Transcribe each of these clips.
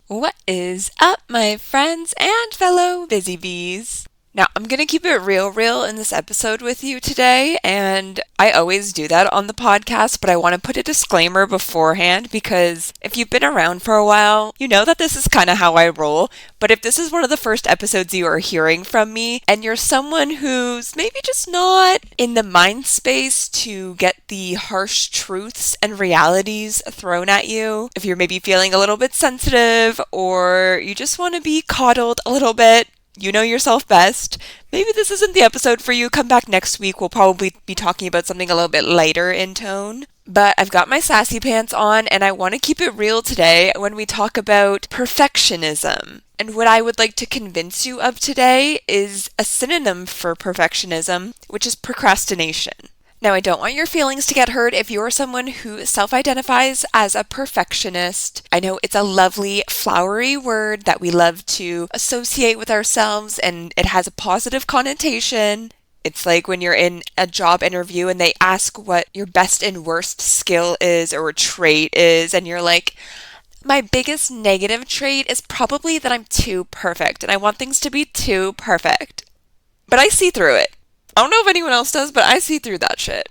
What is up, my friends and fellow BusyBees? Now, I'm going to keep it real in this episode with you today, and I always do that on the podcast, but I want to put a disclaimer beforehand because if you've been around for a while, you know that this is kind of how I roll. But if this is one of the first episodes you are hearing from me, and you're someone who's maybe just not in the mind space to get the harsh truths and realities thrown at you, if you're maybe feeling a little bit sensitive or you just want to be coddled a little bit, you know yourself best. Maybe this isn't the episode for you. Come back next week. We'll probably be talking about something a little bit lighter in tone. But I've got my sassy pants on and I want to keep it real today when we talk about perfectionism. And what I would like to convince you of today is a synonym for perfectionism, which is procrastination. Now, I don't want your feelings to get hurt if you're someone who self-identifies as a perfectionist. I know it's a lovely, flowery word that we love to associate with ourselves, and it has a positive connotation. It's like when you're in a job interview and they ask what your best and worst skill is or trait is, and you're like, my biggest negative trait is probably that I'm too perfect, and I want things to be too perfect. But I see through it. I don't know if anyone else does, but I see through that shit.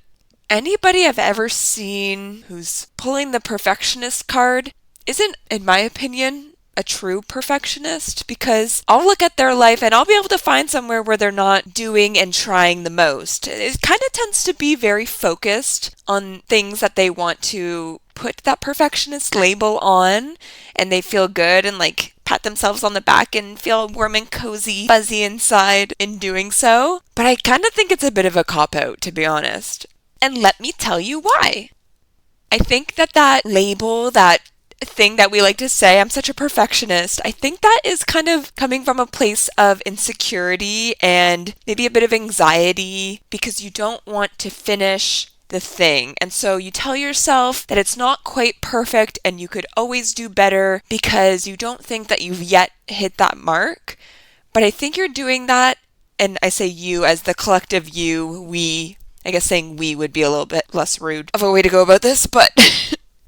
Anybody I've ever seen who's pulling the perfectionist card isn't, in my opinion, a true perfectionist, because I'll look at their life and I'll be able to find somewhere where they're not doing and trying the most. It kind of tends to be very focused on things that they want to put that perfectionist label on, and they feel good and like pat themselves on the back and feel warm and cozy, fuzzy inside in doing so. But I kind of think it's a bit of a cop-out, to be honest. And let me tell you why. I think that label, that thing that we like to say, I'm such a perfectionist, I think that is kind of coming from a place of insecurity and maybe a bit of anxiety because you don't want to finish the thing. And so you tell yourself that it's not quite perfect and you could always do better because you don't think that you've yet hit that mark. But I think you're doing that, and I say you as the collective you, we, I guess saying we would be a little bit less rude of a way to go about this, but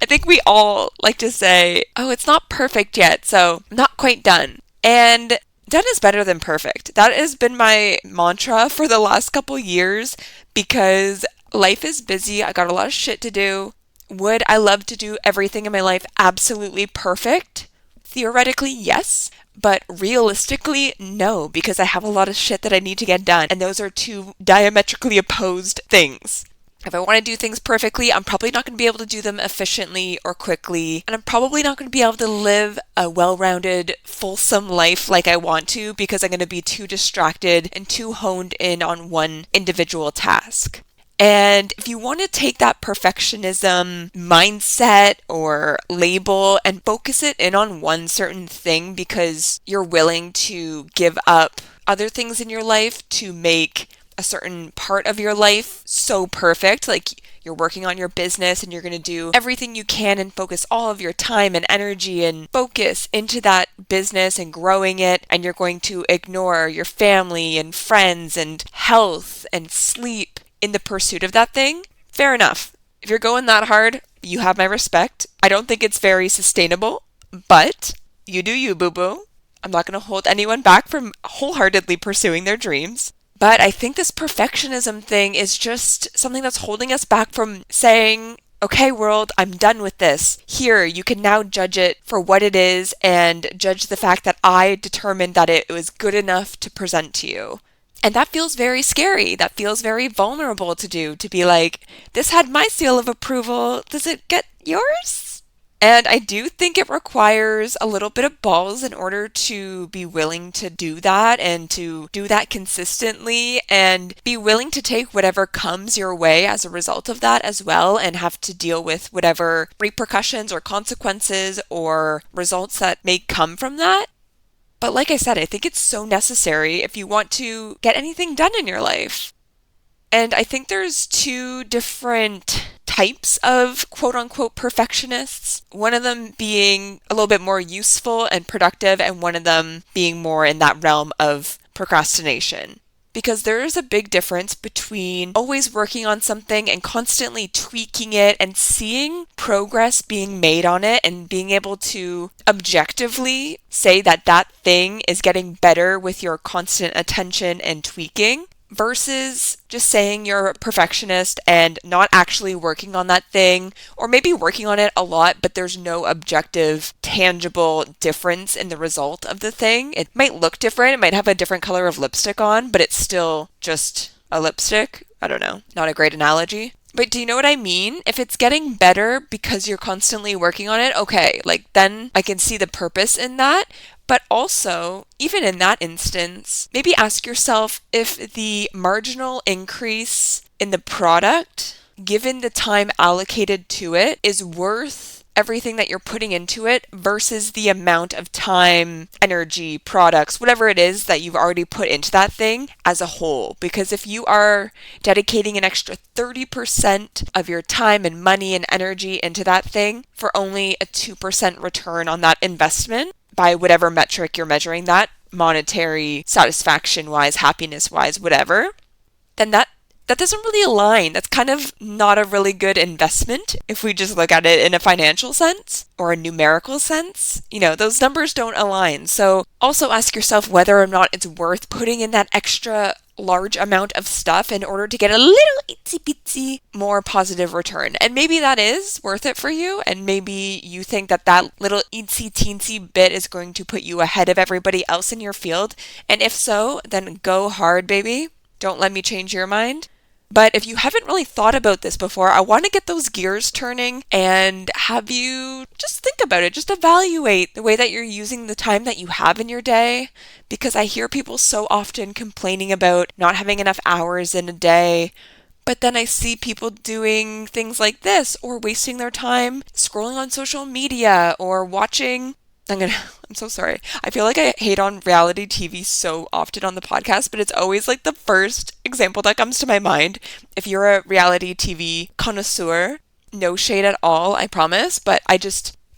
I think we all like to say, oh, it's not perfect yet, so I'm not quite done. And done is better than perfect. That has been my mantra for the last couple years because life is busy. I got a lot of shit to do. Would I love to do everything in my life absolutely perfect? Theoretically, yes. But realistically, no, because I have a lot of shit that I need to get done. And those are two diametrically opposed things. If I want to do things perfectly, I'm probably not going to be able to do them efficiently or quickly. And I'm probably not going to be able to live a well-rounded, fulsome life like I want to because I'm going to be too distracted and too honed in on one individual task. And if you want to take that perfectionism mindset or label and focus it in on one certain thing because you're willing to give up other things in your life to make a certain part of your life so perfect, like you're working on your business and you're going to do everything you can and focus all of your time and energy and focus into that business and growing it, and you're going to ignore your family and friends and health and sleep in the pursuit of that thing, fair enough. If you're going that hard, you have my respect. I don't think it's very sustainable, but you do you, boo-boo. I'm not going to hold anyone back from wholeheartedly pursuing their dreams. But I think this perfectionism thing is just something that's holding us back from saying, okay, world, I'm done with this. Here, you can now judge it for what it is and judge the fact that I determined that it was good enough to present to you. And that feels very scary. That feels very vulnerable to do, to be like, this had my seal of approval. Does it get yours? And I do think it requires a little bit of balls in order to be willing to do that and to do that consistently and be willing to take whatever comes your way as a result of that as well and have to deal with whatever repercussions or consequences or results that may come from that. But like I said, I think it's so necessary if you want to get anything done in your life. And I think there's two different types of quote-unquote perfectionists. One of them being a little bit more useful and productive, and one of them being more in that realm of procrastination. Because there is a big difference between always working on something and constantly tweaking it and seeing progress being made on it and being able to objectively say that that thing is getting better with your constant attention and tweaking, versus just saying you're a perfectionist and not actually working on that thing, or maybe working on it a lot, but there's no objective, tangible difference in the result of the thing. It might look different, it might have a different color of lipstick on, but it's still just a lipstick. I don't know, not a great analogy. But do you know what I mean? If it's getting better because you're constantly working on it, okay, like then I can see the purpose in that. But also, even in that instance, maybe ask yourself if the marginal increase in the product, given the time allocated to it, is worth everything that you're putting into it versus the amount of time, energy, products, whatever it is that you've already put into that thing as a whole. Because if you are dedicating an extra 30% of your time and money and energy into that thing for only a 2% return on that investment, by whatever metric you're measuring that, monetary, satisfaction-wise, happiness-wise, whatever, then that doesn't really align. That's kind of not a really good investment if we just look at it in a financial sense or a numerical sense. You know, those numbers don't align. So also ask yourself whether or not it's worth putting in that extra large amount of stuff in order to get a little itsy bitsy more positive return. And maybe that is worth it for you, and maybe you think that that little itsy teensy bit is going to put you ahead of everybody else in your field. And if so, then go hard, baby. Don't let me change your mind. But if you haven't really thought about this before, I want to get those gears turning and have you just think about it. Just evaluate the way that you're using the time that you have in your day. Because I hear people so often complaining about not having enough hours in a day. But then I see people doing things like this, or wasting their time scrolling on social media or watching. I'm so sorry. I feel like I hate on reality TV so often on the podcast, but it's always like the first example that comes to my mind. If you're a reality TV connoisseur, no shade at all, I promise, but I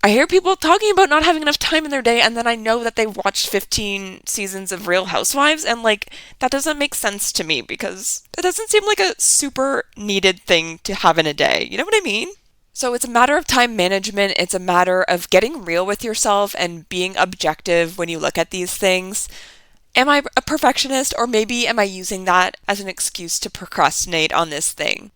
hear people talking about not having enough time in their day, and then I know that they've watched 15 seasons of Real Housewives, and like, that doesn't make sense to me because it doesn't seem like a super needed thing to have in a day. You know what I mean? So it's a matter of time management. It's a matter of getting real with yourself and being objective when you look at these things. Am I a perfectionist, or maybe am I using that as an excuse to procrastinate on this thing?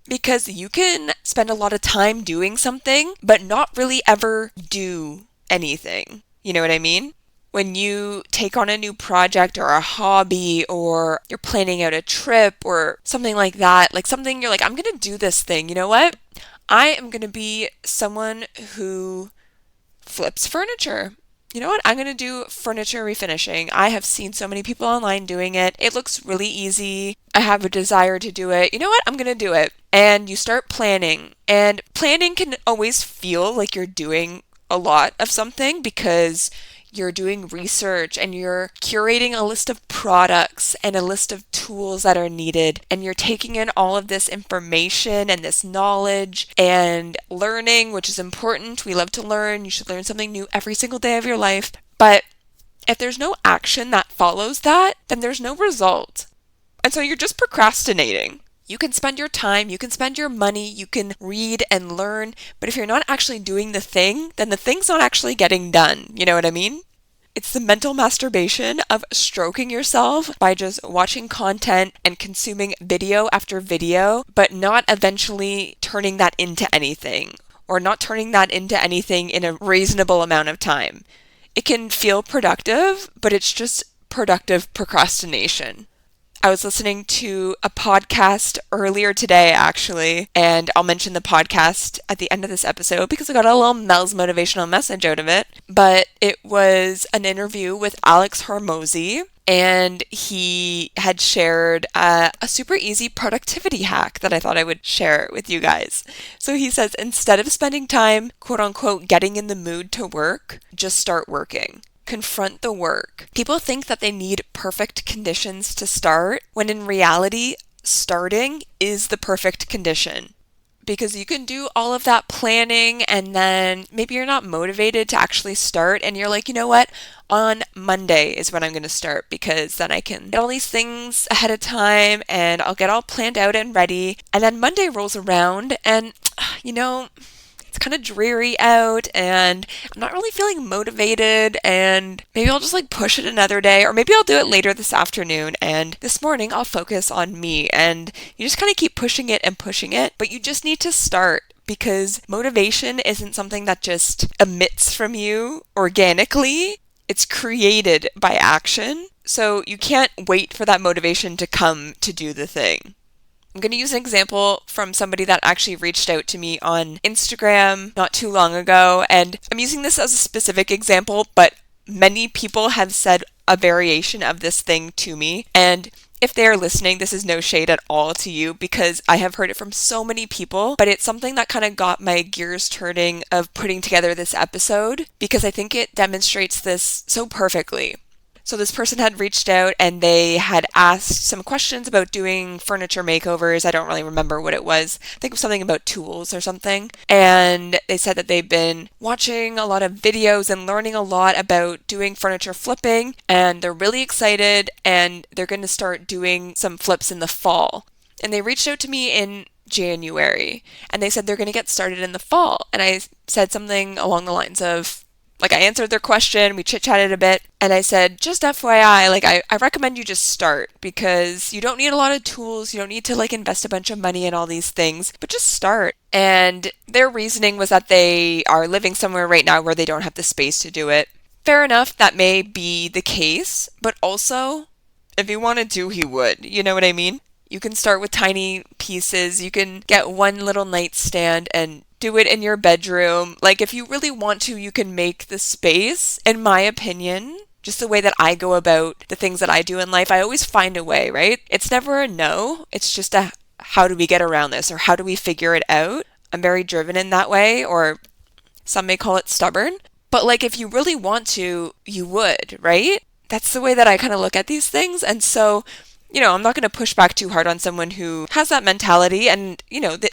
Because you can spend a lot of time doing something, but not really ever do anything. You know what I mean? When you take on a new project or a hobby, or you're planning out a trip or something like that, like something you're like, I'm going to do this thing. You know what? I am going to be someone who flips furniture. You know what? I'm going to do furniture refinishing. I have seen so many people online doing it. It looks really easy. I have a desire to do it. You know what? I'm going to do it. And you start planning. And planning can always feel like you're doing a lot of something because you're doing research and you're curating a list of products and a list of tools that are needed, and you're taking in all of this information and this knowledge and learning, which is important. We love to learn. You should learn something new every single day of your life. But if there's no action that follows that, then there's no result. And so you're just procrastinating. You can spend your time, you can spend your money, you can read and learn, but if you're not actually doing the thing, then the thing's not actually getting done. You know what I mean? It's the mental masturbation of stroking yourself by just watching content and consuming video after video, but not eventually turning that into anything, or not turning that into anything in a reasonable amount of time. It can feel productive, but it's just productive procrastination. I was listening to a podcast earlier today, actually, and I'll mention the podcast at the end of this episode because I got a little Mel's motivational message out of it. But it was an interview with Alex Hormozy, and he had shared a super easy productivity hack that I thought I would share with you guys. So he says, instead of spending time, quote unquote, getting in the mood to work, just start working. Confront the work. People think that they need perfect conditions to start, when in reality, starting is the perfect condition. because you can do all of that planning and then maybe you're not motivated to actually start and you're like, you know what? On Monday is when I'm going to start because then I can get all these things ahead of time and I'll get all planned out and ready. And then Monday rolls around and, it's kind of dreary out and I'm not really feeling motivated and maybe I'll just like push it another day or maybe I'll do it later this afternoon and this morning I'll focus on me and you just kind of keep pushing it, but you just need to start because motivation isn't something that just emits from you organically. It's created by action. So you can't wait for that motivation to come to do the thing. I'm going to use an example from somebody that actually reached out to me on Instagram not too long ago. And I'm using this as a specific example, but many people have said a variation of this thing to me. And if they are listening, this is no shade at all to you because I have heard it from so many people, but it's something that kind of got my gears turning of putting together this episode because I think it demonstrates this so perfectly. So this person had reached out and they had asked some questions about doing furniture makeovers. I don't really remember what it was. I think it was something about tools or something. And they said that they've been watching a lot of videos and learning a lot about doing furniture flipping. And they're really excited and they're going to start doing some flips in the fall. And they reached out to me in January and they said they're going to get started in the fall. And I said something along the lines of, I answered their question, we chit-chatted a bit, and I said, just FYI, I recommend you just start because you don't need a lot of tools, you don't need to invest a bunch of money in all these things, but just start. And their reasoning was that they are living somewhere right now where they don't have the space to do it. Fair enough, that may be the case, but also, if he wanted to, he would. You know what I mean? You can start with tiny pieces, you can get one little nightstand and do it in your bedroom. If you really want to, you can make the space. In my opinion, just the way that I go about the things that I do in life, I always find a way, right? It's never a no. It's just a how do we get around this or how do we figure it out? I'm very driven in that way, or some may call it stubborn. But if you really want to, you would, right? That's the way that I kind of look at these things. And so I'm not going to push back too hard on someone who has that mentality and,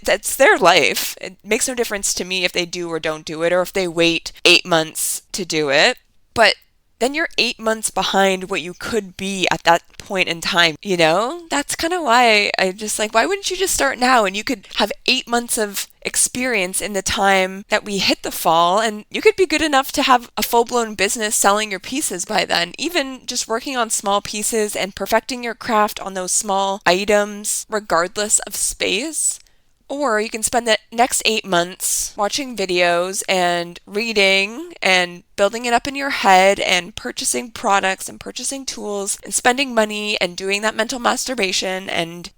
that's their life. It makes no difference to me if they do or don't do it or if they wait 8 months to do it. But then you're 8 months behind what you could be at that point in time, That's kind of why I just why wouldn't you just start now and you could have 8 months of experience in the time that we hit the fall and you could be good enough to have a full-blown business selling your pieces by then, even just working on small pieces and perfecting your craft on those small items regardless of space. Or you can spend the next 8 months watching videos and reading and building it up in your head and purchasing products and purchasing tools and spending money and doing that mental masturbation and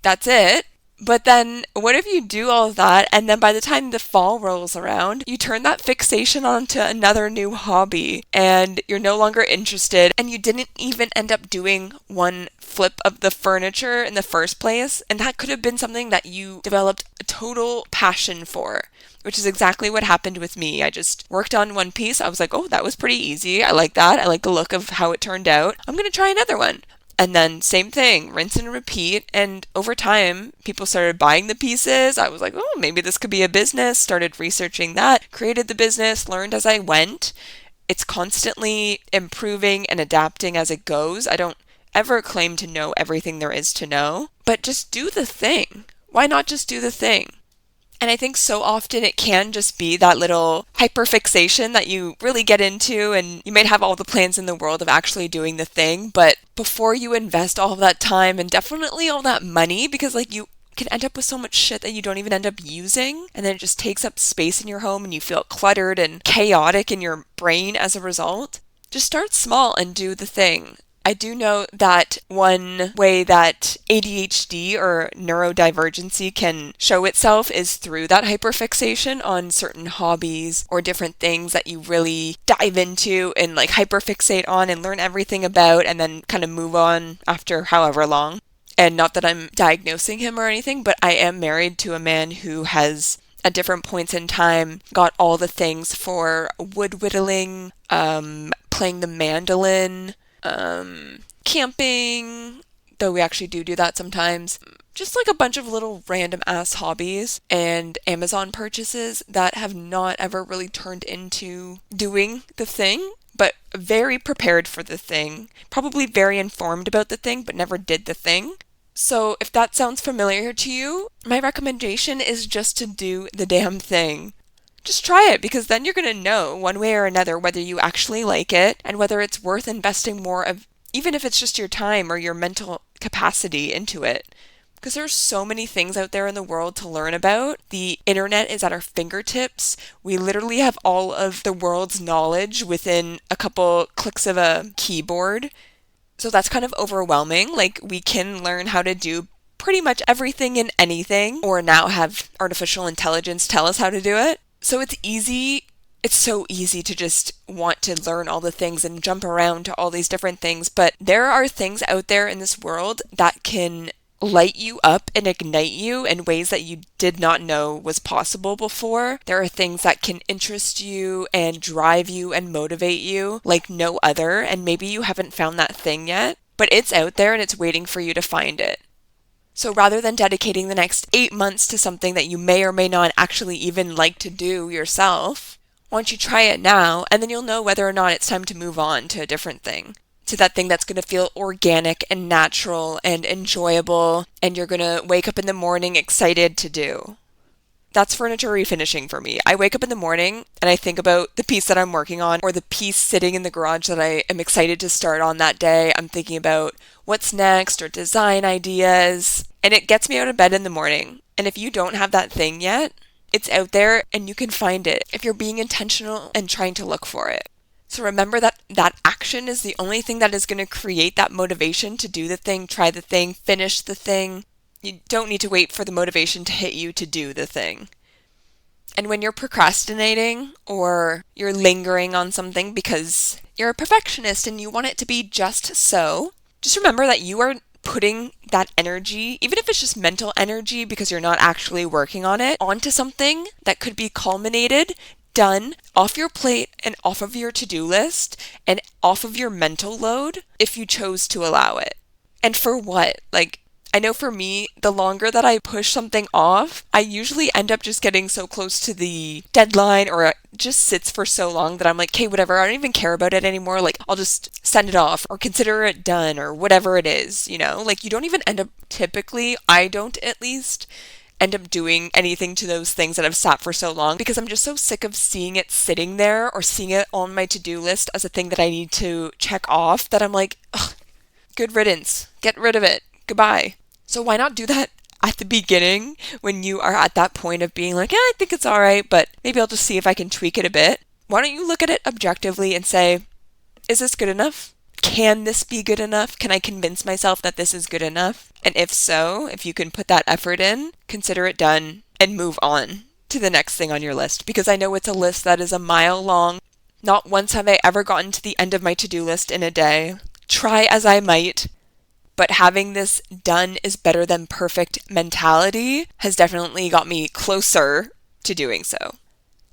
that's it. But then what if you do all of that and then by the time the fall rolls around, you turn that fixation onto another new hobby and you're no longer interested and you didn't even end up doing one flip of the furniture in the first place, and that could have been something that you developed a total passion for, which is exactly what happened with me. I just worked on one piece. I was like, oh, that was pretty easy. I like that. I like the look of how it turned out. I'm going to try another one. And then same thing, rinse and repeat. And over time, people started buying the pieces. I was like, oh, maybe this could be a business. Started researching that, created the business, learned as I went. It's constantly improving and adapting as it goes. I don't ever claim to know everything there is to know, but just do the thing. Why not just do the thing? And I think so often it can just be that little hyperfixation that you really get into and you might have all the plans in the world of actually doing the thing, but before you invest all of that time and definitely all that money, because you can end up with so much shit that you don't even end up using, and then it just takes up space in your home and you feel cluttered and chaotic in your brain as a result, just start small and do the thing. I do know that one way that ADHD or neurodivergency can show itself is through that hyperfixation on certain hobbies or different things that you really dive into and hyperfixate on and learn everything about and then kind of move on after however long. And not that I'm diagnosing him or anything, but I am married to a man who has at different points in time got all the things for wood whittling, playing the mandolin, camping, though we actually do that sometimes, just like a bunch of little random ass hobbies and Amazon purchases that have not ever really turned into doing the thing, but very prepared for the thing, probably very informed about the thing, but never did the thing. So if that sounds familiar to you, my recommendation is just to do the damn thing. Just try it, because then you're going to know one way or another whether you actually like it and whether it's worth investing more of, even if it's just your time or your mental capacity into it. Because there's so many things out there in the world to learn about. The internet is at our fingertips. We literally have all of the world's knowledge within a couple clicks of a keyboard. So that's kind of overwhelming. Like, we can learn how to do pretty much everything and anything, or now have artificial intelligence tell us how to do it. So it's easy. It's so easy to just want to learn all the things and jump around to all these different things. But there are things out there in this world that can light you up and ignite you in ways that you did not know was possible before. There are things that can interest you and drive you and motivate you like no other, and maybe you haven't found that thing yet, but it's out there and it's waiting for you to find it. So rather than dedicating the next 8 months to something that you may or may not actually even like to do yourself, why don't you try it now, and then you'll know whether or not it's time to move on to a different thing. To that thing that's going to feel organic and natural and enjoyable, and you're going to wake up in the morning excited to do. That's furniture refinishing for me. I wake up in the morning and I think about the piece that I'm working on, or the piece sitting in the garage that I am excited to start on that day. I'm thinking about what's next or design ideas, and it gets me out of bed in the morning. And if you don't have that thing yet, it's out there and you can find it if you're being intentional and trying to look for it. So remember that that action is the only thing that is going to create that motivation to do the thing, try the thing, finish the thing. You don't need to wait for the motivation to hit you to do the thing. And when you're procrastinating or you're lingering on something because you're a perfectionist and you want it to be just so, just remember that you are putting that energy, even if it's just mental energy because you're not actually working on it, onto something that could be culminated, done, off your plate and off of your to-do list and off of your mental load if you chose to allow it. And for what? Like, I know for me, the longer that I push something off, I usually end up just getting so close to the deadline, or it just sits for so long that I'm like, okay, whatever, I don't even care about it anymore. Like, I'll just send it off or consider it done or whatever it is, you know? Like, you don't even end up, typically, I don't at least, end up doing anything to those things that have sat for so long, because I'm just so sick of seeing it sitting there or seeing it on my to-do list as a thing that I need to check off, that I'm like, ugh, good riddance, get rid of it, goodbye. So why not do that at the beginning when you are at that point of being like, yeah, I think it's all right, but maybe I'll just see if I can tweak it a bit. Why don't you look at it objectively and say, is this good enough? Can this be good enough? Can I convince myself that this is good enough? And if so, if you can put that effort in, consider it done and move on to the next thing on your list. Because I know it's a list that is a mile long. Not once have I ever gotten to the end of my to-do list in a day. Try as I might. But having this done is better than perfect mentality has definitely got me closer to doing so.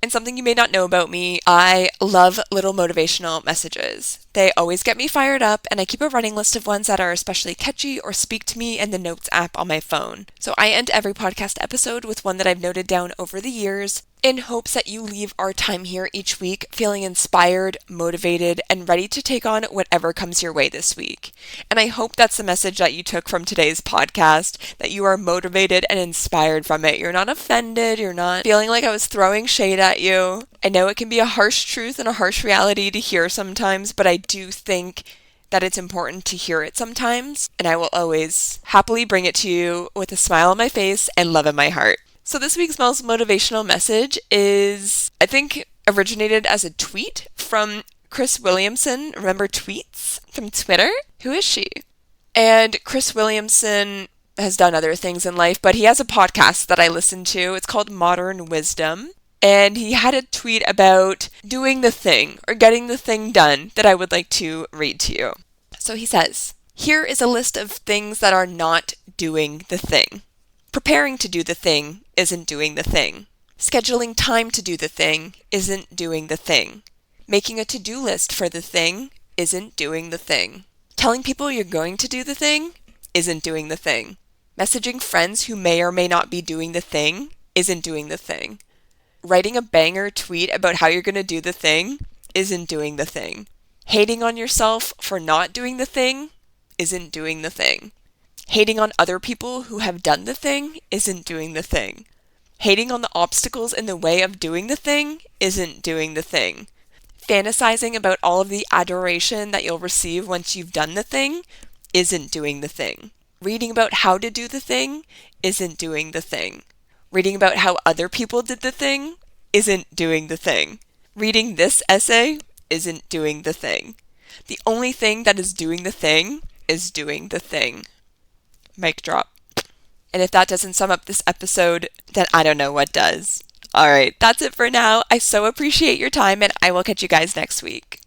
And something you may not know about me, I love little motivational messages. They always get me fired up, and I keep a running list of ones that are especially catchy or speak to me in the Notes app on my phone. So I end every podcast episode with one that I've noted down over the years, in hopes that you leave our time here each week feeling inspired, motivated, and ready to take on whatever comes your way this week. And I hope that's the message that you took from today's podcast, that you are motivated and inspired from it. You're not offended. You're not feeling like I was throwing shade at you. I know it can be a harsh truth and a harsh reality to hear sometimes, but I do think that it's important to hear it sometimes, and I will always happily bring it to you with a smile on my face and love in my heart. So this week's most motivational message is, I think, originated as a tweet from Chris Williamson. Remember tweets from Twitter? Who is she? And Chris Williamson has done other things in life, but he has a podcast that I listen to. It's called Modern Wisdom. And he had a tweet about doing the thing or getting the thing done that I would like to read to you. So he says, here is a list of things that are not doing the thing. Preparing to do the thing isn't doing the thing. Scheduling time to do the thing isn't doing the thing. Making a to-do list for the thing isn't doing the thing. Telling people you're going to do the thing isn't doing the thing. Messaging friends who may or may not be doing the thing isn't doing the thing. Writing a banger tweet about how you're going to do the thing isn't doing the thing. Hating on yourself for not doing the thing isn't doing the thing. Hating on other people who have done the thing isn't doing the thing. Hating on the obstacles in the way of doing the thing isn't doing the thing. Fantasizing about all of the adoration that you'll receive once you've done the thing isn't doing the thing. Reading about how to do the thing isn't doing the thing. Reading about how other people did the thing isn't doing the thing. Reading this essay isn't doing the thing. The only thing that is doing the thing is doing the thing. Mic drop. And if that doesn't sum up this episode, then I don't know what does. Alright, that's it for now. I so appreciate your time, and I will catch you guys next week.